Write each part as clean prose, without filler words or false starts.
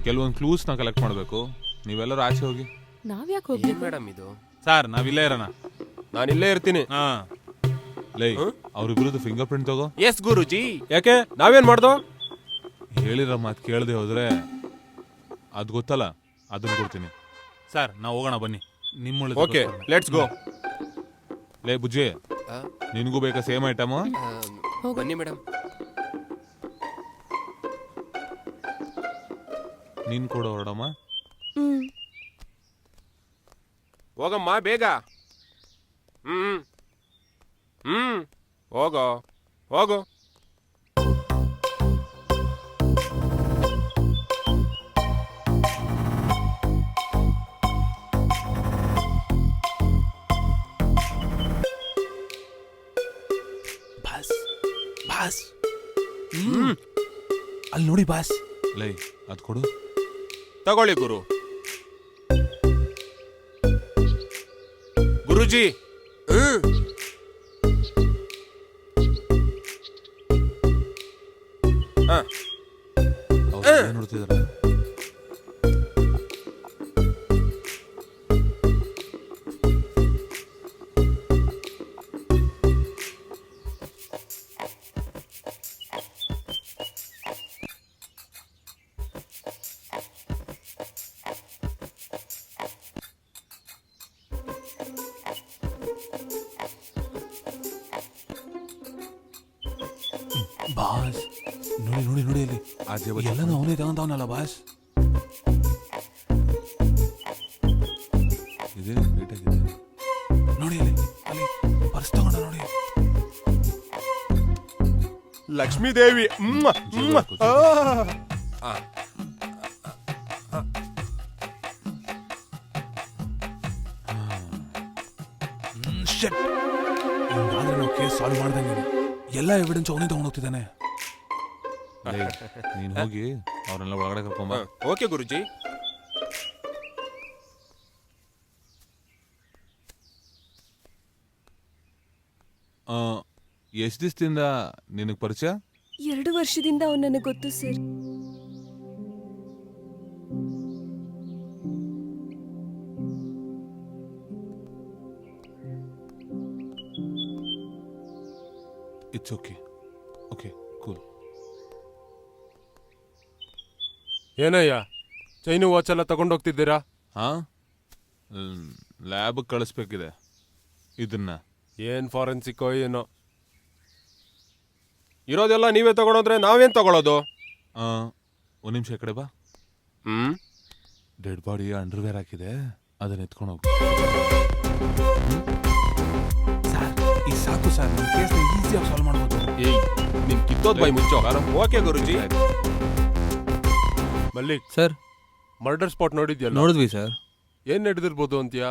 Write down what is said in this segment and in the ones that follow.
ಕೆಲವೊಂದು ಕ್ಲೂಸ್ನ ಕಲೆಕ್ಟ್ ಮಾಡಬೇಕು. ನೀವೆಲ್ಲರೂ ಆಚೆ ಹೋಗಿ. ನಾವ್ಯಾಕೆ ಹೋಗ್ಬೇಕು ಮೇಡಮ್ ಇದು? ಸರ್ ನಾವಿಲ್ಲೇ ಇರೋಣ. ನಾನಿಲ್ಲೇ ಇರ್ತೀನಿ. ಹಾ ಲೈ ಅವ್ರಿಬ್ರದ್ದು ಫಿಂಗರ್ ಪ್ರಿಂಟ್ ತಗೋ. ಎಸ್ ಗುರುಜಿ. ಯಾಕೆ ನಾವೇನ್ ಮಾಡ್ದೋ? ಹೇಳಿರೋ ಮಾತು ಕೇಳದೆ ಹೋದ್ರೆ ಅದು ಗೊತ್ತಲ್ಲ, ಅದನ್ನ ಕೊಡ್ತೀನಿ. ಸರ್ ನಾವು ಹೋಗೋಣ ಬನ್ನಿ. ನಿಮ್ಮ ಓಕೆ ಲೆಟ್ಸ್ ಗೋ. ಲೇ ಬುಜ್ಜಿ, ನಿನಗೂ ಬೇಕಾ ಸೇಮ್ ಐಟಮ್? ಬನ್ನಿ ಮೇಡಮ್. ನೀನ್ ಕೂಡ ಹೊರಡಮ್ಮ. ಹೋಗಮ್ಮ ಬೇಗ. ಹೋಗೋ ಹೋಗೋ. ಬಾಸ್ ಬಾಸ್ ಅಲ್ಲಿ ನೋಡಿ ಬಾಸ್. ಲೈ ಅದು ಕೊಡು. ತಗೊಳ್ಳಿ ಗುರು. ಗುರುಜಿ ನೋಡ್ತಿದಾರ. ಬಾಸ್ ನೋಡಿ ನೋಡಿ ನೋಡಿ ಅಲ್ಲಿ ಆಚೆ ಎಲ್ಲನೂ ಅವನೇ ತಗೊಂತವನಲ್ಲ ಬಾಸ್. ಇದೆ ನೀಟಾಗಿದೆ ನೋಡಿ ಅಲ್ಲಿ ಅಲ್ಲಿ ಪರ್ಸ್ ತಗೊಂಡ ನೋಡಿ. ಲಕ್ಷ್ಮೀ ದೇವಿ. ಹಿಂಗಾದ್ರೆ ನಾವು ಕೇಸ್ ಸಾಲ್ವ್ ಮಾಡ್ದಂಗೆ. ಎಲ್ಲ ಎವಿಡೆನ್ಸ್ ಅವನೇ ತಗೊಂಡು ಹೋಗ್ತಿದ್ದಾನೆ. ನೀನ್ ಹೋಗಿ ಅವ್ರನ್ನೆಲ್ಲ ಒಳಗಡೆ ಕರ್ಕೊಂಬ. ಓಕೆ ಗುರುಜಿ. ಎಷ್ಟು ದಿವಸದಿಂದ ನಿನಗೆ ಪರಿಚಯ? 2 ವರ್ಷದಿಂದ ಅವ್ನು ನನಗೆ ಗೊತ್ತು sir. It's okay. Okay cool. ಏನಯ್ಯ ಚೈನು ವಾಚ್ ಎಲ್ಲ ತಗೊಂಡೋಗ್ತಿದ್ದೀರಾ? ಹಾ, ಲ್ಯಾಬ್ ಕಳಿಸ್ಬೇಕಿದೆ ಇದನ್ನ. ಏನ್ ಫಾರೆನ್ಸಿಕ್ಕೋ ಏನೋ. ಇರೋದೆಲ್ಲ ನೀವೇ ತಗೊಂಡೋದ್ರೆ ನಾವೇನ್ ತಗೊಳ್ಳೋದು? ಒಂದು ನಿಮಿಷ ಈ ಕಡೆ ಬಾ. ಡೆಡ್ ಬಾಡಿ ಅಂಡರ್ವೇರ್ ಹಾಕಿದೆ, ಅದನ್ನ ಎತ್ಕೊಂಡು ಹೋಗು. ಸರ್ ಈ ಸಾಕು ಸರ್, ನಮ್ಮ ಕೇಸ್ನ ಈಸಿಯಾಗಿ ಸಾಲ್ವ್ ಮಾಡ್ಬೋದು. ಏಯ್ ನಿನ್ ಕಿತ್ತೋದ್ ಬೈ ಮುಚ್ಚೋ. Okay guruji. Mallik sir, murder spot ನೋಡಿದ್ಯಲ್ಲ? ನೋಡಿದ್ವಿ ಸರ್. ಏನ್ ನಡೆದಿರ್ಬೋದು ಅಂತೀಯಾ?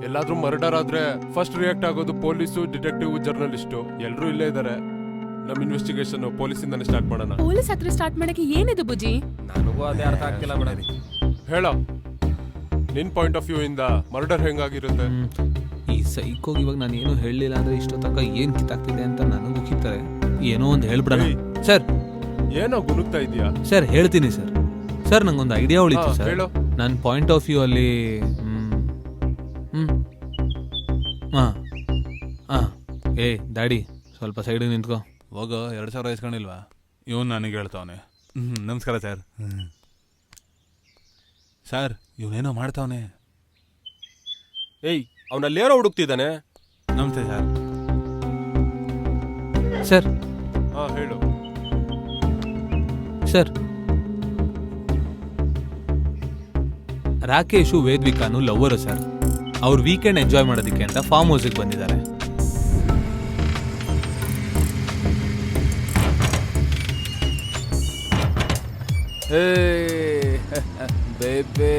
ಎಲ್ಲಾದ್ರೂ ಮರ್ಡರ್ ಆದ್ರೆ ಫಸ್ಟ್ ರಿಯಾಕ್ಟ್ ಆಗೋದು ಪೊಲೀಸು, ಡಿಟೆಕ್ಟಿವ್, ಜರ್ನಲಿಸ್ಟು. ಎಲ್ರೂ ಇಲ್ಲೇ ಇದಾರೆ. ನಮ್ ಇನ್ವೆಸ್ಟಿಗೇಷನ್ ಪೊಲೀಸಿಂದಾನೆ ಸ್ಟಾರ್ಟ್ ಮಾಡೋಣ. ಪೊಲೀಸ್ ಹತ್ರ ಸ್ಟಾರ್ಟ್ ಮಾಡಕ್ಕೆ ಏನಿದು ಬುಜ್ಜಿ? ನನಗೂ ಅದೇ ಅರ್ಥ ಆಗ್ತಿಲ್ಲ ಮೇಡಮ್. ಹೇಳೋ, ನಿನ್ ಪಾಯಿಂಟ್ ಆಫ್ ವ್ಯೂ ಇಂದ ಮರ್ಡರ್ ಹೆಂಗಾಗಿರುತ್ತೆ? ಈ ಸೈಕೋಗ್ ಇವಾಗ ನಾನು ಏನೂ ಹೇಳಲಿಲ್ಲ ಅಂದ್ರೆ ಇಷ್ಟೊತ್ತಕ ಏನ್ ಕಿತ್ತಾಗ್ತಿದೆ ಅಂತ ನನಗೂ ಕಿತ್ತಾರೆ. ಏನೋ ಒಂದು ಹೇಳ್ಬಿಡೋಣ ಸರ್. ಏನೋ ಗುನುಗ್ತಾ ಇದೆಯಾ? ಸರ್ ಹೇಳ್ತೀನಿ ಸರ್. ಸರ್ ನಂಗೊಂದು ಐಡಿಯಾ ಉಳಿತು ಸರ್. ಹೇಳು. ನನ್ನ ಪಾಯಿಂಟ್ ಆಫ್ ವ್ಯೂ ಅಲ್ಲಿ ಏ ಡ್ಯಾಡಿ ಸ್ವಲ್ಪ ಸೈಡಿಗೆ ನಿಂತ್ಕೋ. ಹೋಗೋ, 2,000 ಇಸ್ಕೊಂಡಿಲ್ವಾ? ಇವನು ನನಗೆ ಹೇಳ್ತಾವನೆ. ನಮಸ್ಕಾರ ಸರ್. ಸರ್ ಇವನೇನೋ ಮಾಡ್ತಾವನೆ. ಏಯ್ ಅವನಲ್ಲೇನೋ ಹುಡುಕ್ತಿದ್ದಾನೆ. ನಮಸ್ತೆ ಸರ್. ಸರ್ ಹೇಳು. ಸರ್, ರಾಕೇಶು ವೇದ್ವಿಕಾನು ಲವ್ವರು ಸರ್. ಅವ್ರು ವೀಕೆಂಡ್ ಎಂಜಾಯ್ ಮಾಡೋದಕ್ಕೆ ಅಂತ ಫಾರ್ಮ್ ಹೌಸಿಗೆ ಬಂದಿದ್ದಾರೆ. ಬೇಬೆ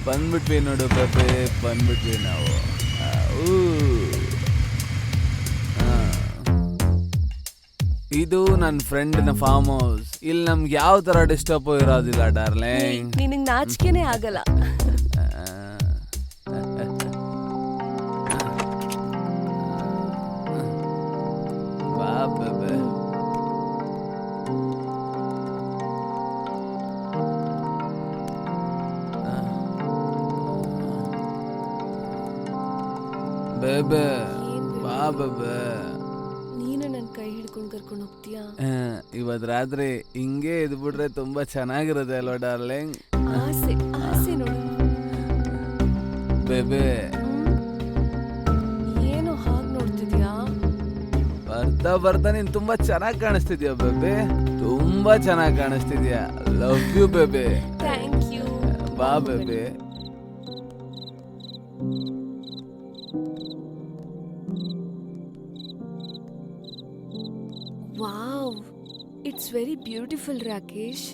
ಬಂದ್ಬಿಟ್ವಿ ನೋಡು ಬೇಬೆ, ಬಂದ್ಬಿಟ್ವಿ ನಾವು. ಇದು ನನ್ನ ಫ್ರೆಂಡ್ನ ಫಾರ್ಮ್ ಹೌಸ್. ಇಲ್ಲಿ ನಮ್ಗೆ ಯಾವ ತರ ಡಿಸ್ಟರ್ಬ್ ಇರೋದಿಲ್ಲ ಡಾರ್ಲಿಂಗ್. ನಿನಗೆ ನಾಚಿಕೆನೇ ಆಗಲ್ಲ. ಬಾ ಬೇಬೆ. ಬೇಬೆ ಏನ್ ಬಾ ಬೇಬೆ. ನೀನು ನನ್ನ ಕೈ ಹಿಡ್ಕೊಂಡು ಕರ್ಕೊಂಡು ಹೋಗ್ತೀಯಾ? ಇವತ್ ರಾತ್ರಿ ಹಿಂಗೆ ಇದ್ಬಿಟ್ರೆ ತುಂಬಾ ಚೆನ್ನಾಗಿರುತ್ತೆ ಅಲ್ವಾ ಡಾರ್ಲಿಂಗ್? ಆಸೆ ಆಸೆ ನೋಡು. ಬೇಬೆ ಏನು ಹಾಗೆ ನೋಡ್ತಿದ್ಯಾ? ಬರ್ತಾ ಬರ್ತಾ ನೀನ್ ತುಂಬಾ ಚೆನ್ನಾಗಿ ಕಾಣಿಸ್ತಿದ್ಯಾ ಬೇಬೆ, ತುಂಬಾ ಚೆನ್ನಾಗಿ ಕಾಣಿಸ್ತಿದ್ಯಾ. Love you baby. Thank you. ಬಾ baby. Wow, it's very beautiful Rakesh.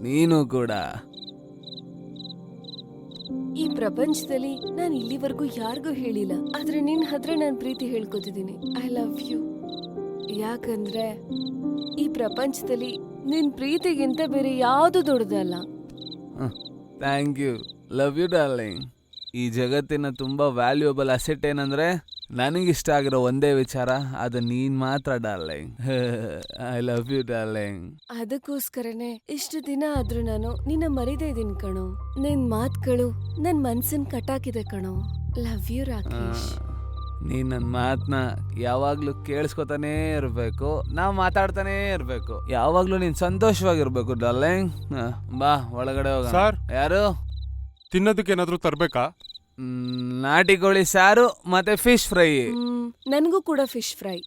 ನೀನು ಕೂಡ. ಈ ಪ್ರಪಂಚದಲ್ಲಿ ನಾನು ಇಲ್ಲಿವರೆಗೂ ಯಾರಿಗೂ ಹೇಳಿಲ್ಲ, ಆದ್ರೆ ನಿನ್ ಹತ್ರ ನಾನು ಪ್ರೀತಿ ಹೇಳ್ಕೊತಿದ್ದೀನಿ. I love you. ಯಾಕಂದ್ರೆ ಈ ಪ್ರಪಂಚದಲ್ಲಿ ನಿನ್ ಪ್ರೀತಿಗಿಂತ ಬೇರೆ ಯಾವುದು ದೊಡ್ಡದಲ್ಲ. Thank you. Love you darling. ಈ ಜಗತ್ತಿನ ತುಂಬಾ ವ್ಯಾಲ್ಯೂಯಬಲ್ ಅಸೆಟ್ ಏನಂದ್ರೆ ನನಗಿಷ್ಟ ಆಗಿರೋ ಒಂದೇ ವಿಚಾರ, ಅದು ನೀನ್ ಮಾತ್ರ darling. I love you darling. ಅದಕ್ಕೋಸ್ಕರನೇ ಇಷ್ಟು ದಿನ ಆದ್ರೂ ನಾನು ನಿನ್ನ ಮರಿದೇ ಇದೀನಿ ಕಣೋ. ನಿನ್ ಮಾತುಗಳು ನನ್ ಮನ್ಸನ್ ಕಟ್ಟಾಕಿದೆ ಕಣೋ. Love you Rakesh. ನೀನ್ ನನ್ನ ಮಾತನ್ನ ಯಾವಾಗ್ಲೂ ಕೇಳಿಸ್ಕೊತಾನೇ ಇರ್ಬೇಕು, ನಾವ್ ಮಾತಾಡ್ತಾನೇ ಇರ್ಬೇಕು, ಯಾವಾಗ್ಲೂ ನೀನ್ ಸಂತೋಷವಾಗಿರ್ಬೇಕು ಡಾರ್ಲಿಂಗ್. ಬಾ ಒಳಗಡೆ ಹೋಗೋಣ. ಸರ್? ಯಾರು? ತಿನ್ನೋದಕ್ಕೆ ಏನಾದ್ರೂ ತರ್ಬೇಕಾ? ನಾಟಿ ಕೋಳಿ ಸಾರು ಮತ್ತೆ ಫಿಶ್ ಫ್ರೈ. ನನ್ಗೂ ಕೂಡ ಫಿಶ್ ಫ್ರೈ.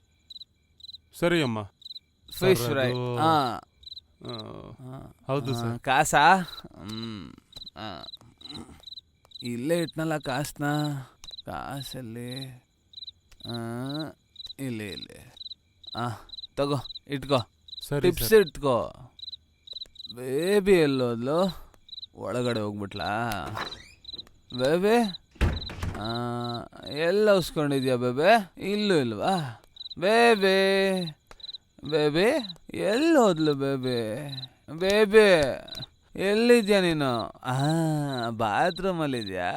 ಸರಿ ಅಮ್ಮ. Fish fry. ಹಾ ಹೌದು ಸರ್. ಕಾಸಾ? ಇಲ್ಲೇ ಇಟ್ನಲ್ಲ ಕಾಸನ್ನ. ಕಾಸಲ್ಲಿ ಇಲ್ಲಿ ಇಲ್ಲಿ. ತಗೋ ಇಟ್ಕೋ. ಸರಿ ಟಿಪ್ಸ್ ಇಟ್ಕೋ. ಬೇಬಿ ಎಲ್ಲೋದ್ಲು? ಒಳಗಡೆ ಹೋಗ್ಬಿಟ್ಲಾ ಬೇಬೆ? ಎಲ್ಲ ಉಸ್ಕೊಂಡಿದ್ಯಾ ಬೇಬೆ? ಇಲ್ಲೂ ಇಲ್ವಾ ಬೇಬೆ? ಬೇಬೆ ಎಲ್ಲೋದ್ಲು ಬೇಬೆ? ಬೇಬೆ ಎಲ್ಲಿದ್ಯಾ ನೀನು? ಬಾತ್ರೂಮಲ್ಲಿದ್ಯಾ?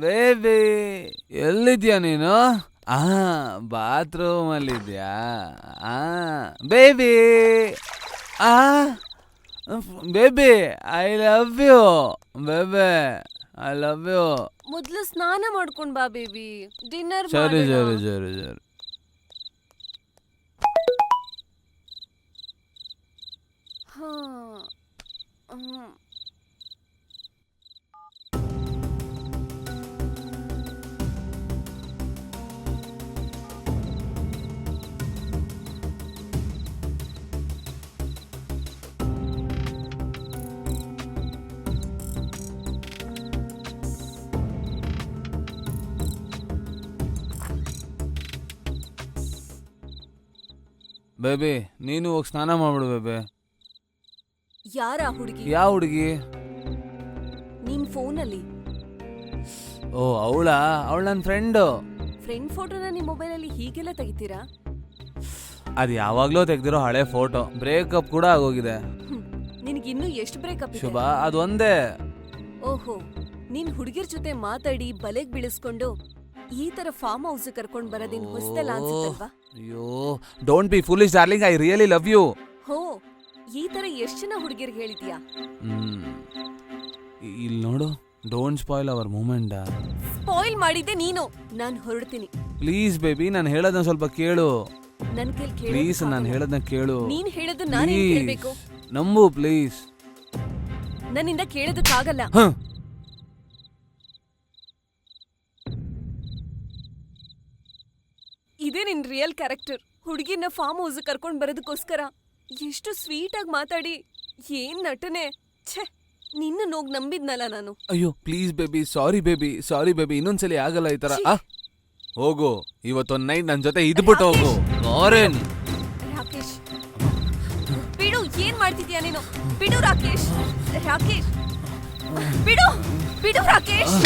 ಬೇಬಿ ಎಲ್ಲಿದ್ಯಾ ನೀನು? ಬಾತ್ರೂಮಲ್ಲಿದ್ಯಾ? Baby baby I love you baby. I love you. ಮೊದ್ಲು ಸ್ನಾನ ಮಾಡ್ಕೊಂಡ್ ಬಾ ಬೇಬಿ, ಡಿನ್ನರ್ ಸರಿ ಸರಿ ಸರಿ ಸರಿ. ಬೇಬಿ ನೀನು ಹೋಗಿ ಸ್ನಾನ ಮಾಡ್ಬಿಡು ಬೇಬೆ. ಯಾರ ಹುಡುಗಿ? ಯಾವ ಹುಡುಗಿ? ನಿನ್ ಫೋನಲ್ಲಿ. ಓ ಅವಳಾ? ಅವಳು ನನ್ನ ಫ್ರೆಂಡು. ಫ್ರೆಂಡ್ ಫೋಟೋನ ನಿಮ್ ಮೊಬೈಲ್ ಅಲ್ಲಿ ಹೀಗೆಲ್ಲ ತೆಗಿತೀರಾ? ಅದು ಯಾವಾಗ್ಲೂ ತೆಗ್ದಿರೋ ಹಳೆ ಫೋಟೋ. ಬ್ರೇಕಪ್ ಕೂಡ ಆಗೋಗಿದೆ. ನಿನಗಿನ್ನೂ ಎಷ್ಟು ಬ್ರೇಕಪ್ ಇದೆ? ಶುಭ ಅದೊಂದೇ. ಓಹೋ, ನೀನ್ ಹುಡುಗಿರ್ ಜೊತೆ ಮಾತಾಡಿ ಬಲೆಗ್ ಬೀಳಿಸ್ಕೊಂಡು ಈ ತರ ಫಾರ್ಮ್ ಹೌಸ್ ಕರ್ಕೊಂಡ್ ಬರೋದಿನ್ ಹೊಸ್ತಲ್ಲ ಅನ್ಸುತ್ತಲ್ವಾ? ಅಯ್ಯೋ don't be foolish darling, I really love you. ಹೋ, ಈ ತರ ಎಷ್ಟ್ ಜನ ಹುಡುಗಿರ್ಗೆ ಹೇಳಿದ್ಯಾ? ಇಲ್ಲಿ ನೋಡು, ಡೋಂಟ್ ಸ್ಪಾಯ್ಲ್ ಅವರ್ ಮೂಮೆಂಟ್. ಸ್ಪಾಯ್ಲ್ ಮಾಡಿದ್ದೆ ನೀನು. ನಾನ್ ಹೊರಡ್ತೀನಿ. ಪ್ಲೀಸ್ ಬೇಬಿ ನಾನು ಹೇಳೋದನ್ನ ಸ್ವಲ್ಪ ಕೇಳು. ನನ್ ಕೇಳ್ ಪ್ಲೀಸ್ ನಾನು ಹೇಳೋದನ್ನ ಕೇಳು. ನೀನ್ ಹೇಳೋದು ನಾನೇನ್ ಕೇಳ್ಬೇಕು? ನಂಬು ಪ್ಲೀಸ್. ನನ್ನಿಂದ ಕೇಳೋದಕ್ಕಾಗಲ್ಲ. ಇದೇ ನಿನ್ ರಿಯಲ್ ಕ್ಯಾರೆಕ್ಟರ್. ಹುಡುಗಿನ ಫಾರ್ಮ್ ಹೌಸ್ ಕರ್ಕೊಂಡ್ ಬರೋದಕ್ಕೋಸ್ಕರ ಎಷ್ಟು ಸ್ವೀಟ್ ಆಗಿ ಮಾತಾಡಿ ಏನ್ ನಟನೆ. ಛೆ, ನಿನ್ನ ನೋಗ್ ನಂಬಿದ್ನಲ್ಲ ನಾನು. ಅಯ್ಯೋ please baby, sorry baby, sorry baby, ಇನ್ನೊಂದ್ಸಲಿ ಆಗಲ್ಲ ಈ ತರ. ಹೋಗು, ಇವತ್ತೊಂದ್ ನೈಟ್ ನನ್ ಜೊತೆ ಇದ್ಬಿಟ್ಟು ಹೋಗು. ರಾಕೇಶ್ ಬಿಡು, ಏನ್ ಮಾಡ್ತಿದ್ಯಾ ನೀನು? ಬಿಡು ರಾಕೇಶ್. ರಾಕೇಶ್ ಬಿಡು, ಬಿಡು ರಾಕೇಶ್.